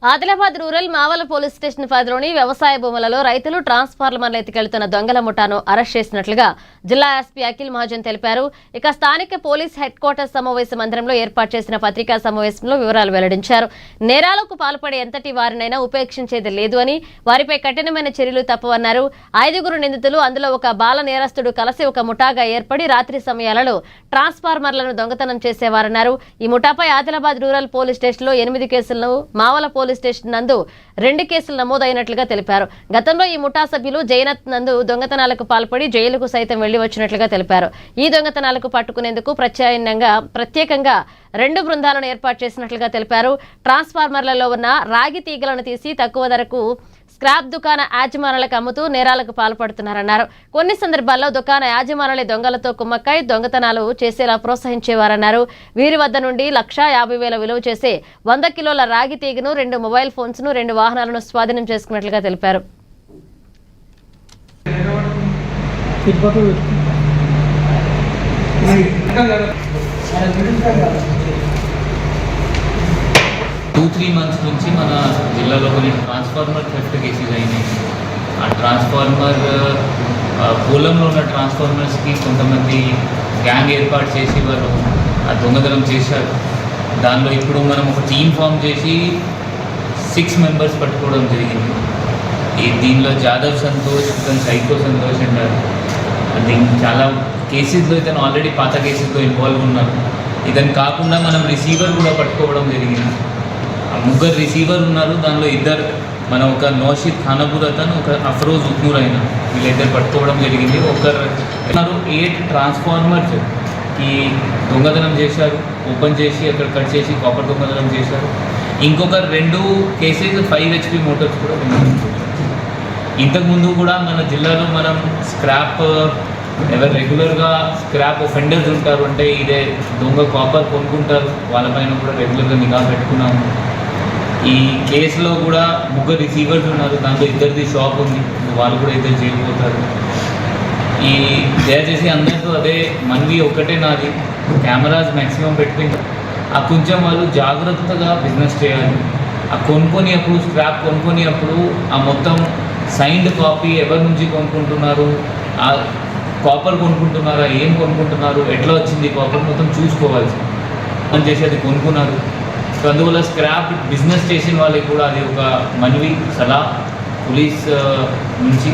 Adilabad rural Mavala police station పరిధిలోని వ్యవసాయ భూములలో రైతులు ట్రాన్స్ఫార్మర్లు ఎత్తుకెళ్తున్న దొంగల ముఠాను అరెస్ట్ చేసినట్లుగా జిల్లా ఎస్పీ అఖిల్ మహాజన్ తెలిపారు. ఇక స్థానిక పోలీస్ హెడ్ క్వార్టర్స్ సమావేశ మందిరంలో ఏర్పాటు చేసిన పత్రికా సమావేశంలో వివరాలు వెల్లడించారు. నేరాలకు పాల్పడే ఎంతటి వారినైనా ఉపేక్షించేది లేదు అని, వారిపై కఠినమైన చర్యలు తప్పవన్నారు. 5 నిందితులు, అందులో ఒక బాల నేరస్తుడు కలిసి ఒక ముఠాగా ఏర్పడి రాత్రి సమయాలలో ట్రాన్స్ఫార్మర్లను దొంగతనం చేసేవారన్నారు. ఈ ముఠాపై ఆదిలాబాద్ రూరల్ పోలీస్ స్టేషన్లో 8 కేసులను, మావల పోలీస్ స్టేషన్ నందు 2 కేసులు నమోదైనట్లుగా తెలిపారు. గతంలో ఈ ముఠా సభ్యులు జైనత్ నందు దొంగతనాలకు పాల్పడి జైలుకు సైతం వెళ్లి వచ్చినట్లుగా తెలిపారు. ఈ దొంగతనాలకు పట్టుకునేందుకు ప్రత్యేకంగా 2 బృందాలను ఏర్పాటు చేసినట్లుగా తెలిపారు. ట్రాన్స్ఫార్మర్లలో ఉన్న రాగి తీగలను తీసి తక్కువ ధరకు స్క్రాప్ దుకాణ యాజమానులకు అమ్ముతూ నేరాలకు పాల్పడుతున్నారన్నారు. కొన్ని సందర్భాల్లో దుకాణ యాజమానులే దొంగలతో కుమ్మక్కై దొంగతనాలు చేసేలా ప్రోత్సహించేవారన్నారు. వీరి వద్ద నుండి 1,50,000 విలువ చేసే 100 కిలోల రాగి తీగను, 2 మొబైల్ ఫోన్స్ ను, 2 వాహనాలను స్వాధీనం చేసుకున్నట్లుగా తెలిపారు. టూ 3 మంత్స్ నుంచి మన జిల్లాలో కొన్ని ట్రాన్స్ఫార్మర్ థెఫ్ట్ కేసెస్ అయినాయి. ఆ ట్రాన్స్ఫార్మర్ పొలంలో ఉన్న ట్రాన్స్ఫార్మర్స్కి కొంతమంది గ్యాంగ్ ఏర్పాటు చేసి వాళ్ళు ఆ దొంగతనం చేశారు. దానిలో ఇప్పుడు మనం ఒక టీమ్ ఫామ్ చేసి 6 మెంబర్స్ పట్టుకోవడం జరిగింది. దీనిలో జాదవ్ సంతోష్, ఇతను సైకో సంతోష్ అంటారు. దీనికి చాలా కేసెస్లో ఇతను ఆల్రెడీ పాత కేసెస్లో ఇన్వాల్వ్ ఉన్నారు. ఇతను కాకుండా మనం రిసీవర్ కూడా పట్టుకోవడం జరిగింది. 3 రిసీవర్ ఉన్నారు. దానిలో 2 మనం ఒక నౌషిద్ ఖానాపూర్ అతను, ఒక అఫ్రోజ్ ఉక్నూర్ అయిన, వీళ్ళిద్దరు పట్టుకోవడం జరిగింది. 8 ట్రాన్స్ఫార్మర్స్కి దొంగతనం చేశారు, ఓపెన్ చేసి అక్కడ కట్ చేసి కాపర్ దొంగతనం చేశారు. ఇంకొక 2 కేసెస్ 5 HP మోటార్స్ కూడా ఇంతకుముందు కూడా మన జిల్లాలో మనం స్క్రాప్ ఎవరు రెగ్యులర్గా స్క్రాప్ ఒఫెండర్స్ ఉంటారు, అంటే ఇదే దొంగ కాపర్ కొనుక్కుంటారు, వాళ్ళపైన కూడా రెగ్యులర్గా నిఘా పెట్టుకున్నాము. ఈ కేసులో కూడా 3 రిసీవర్స్ ఉన్నారు. దాంట్లో 2ది షాప్ ఉంది, వాళ్ళు కూడా 2 జైలు పోతారు. ఈ దయచేసి అందరితో అదే మనవి ఒకటే నాది, కెమెరాస్ మ్యాక్సిమం పెట్టుకుని ఆ కొంచెం వాళ్ళు జాగ్రత్తగా బిజినెస్ చేయాలి. ఆ కొనుక్కొనినప్పుడు, స్క్రాప్ కొనుక్కొనినప్పుడు ఆ మొత్తం సైన్డ్ కాపీ ఎవరి నుంచి కొనుక్కుంటున్నారు, ఆ కాపర్ కొనుక్కుంటున్నారా, ఏం కొనుక్కుంటున్నారు, ఎట్లా వచ్చింది కాపర్ మొత్తం చూసుకోవాల్సి అని చేసి అది కొనుక్కున్నారు. సో అందువల్ల స్క్రాప్ బిజినెస్ చేసిన వాళ్ళకి కూడా అది ఒక మనవి సలహా పోలీస్ నుంచి.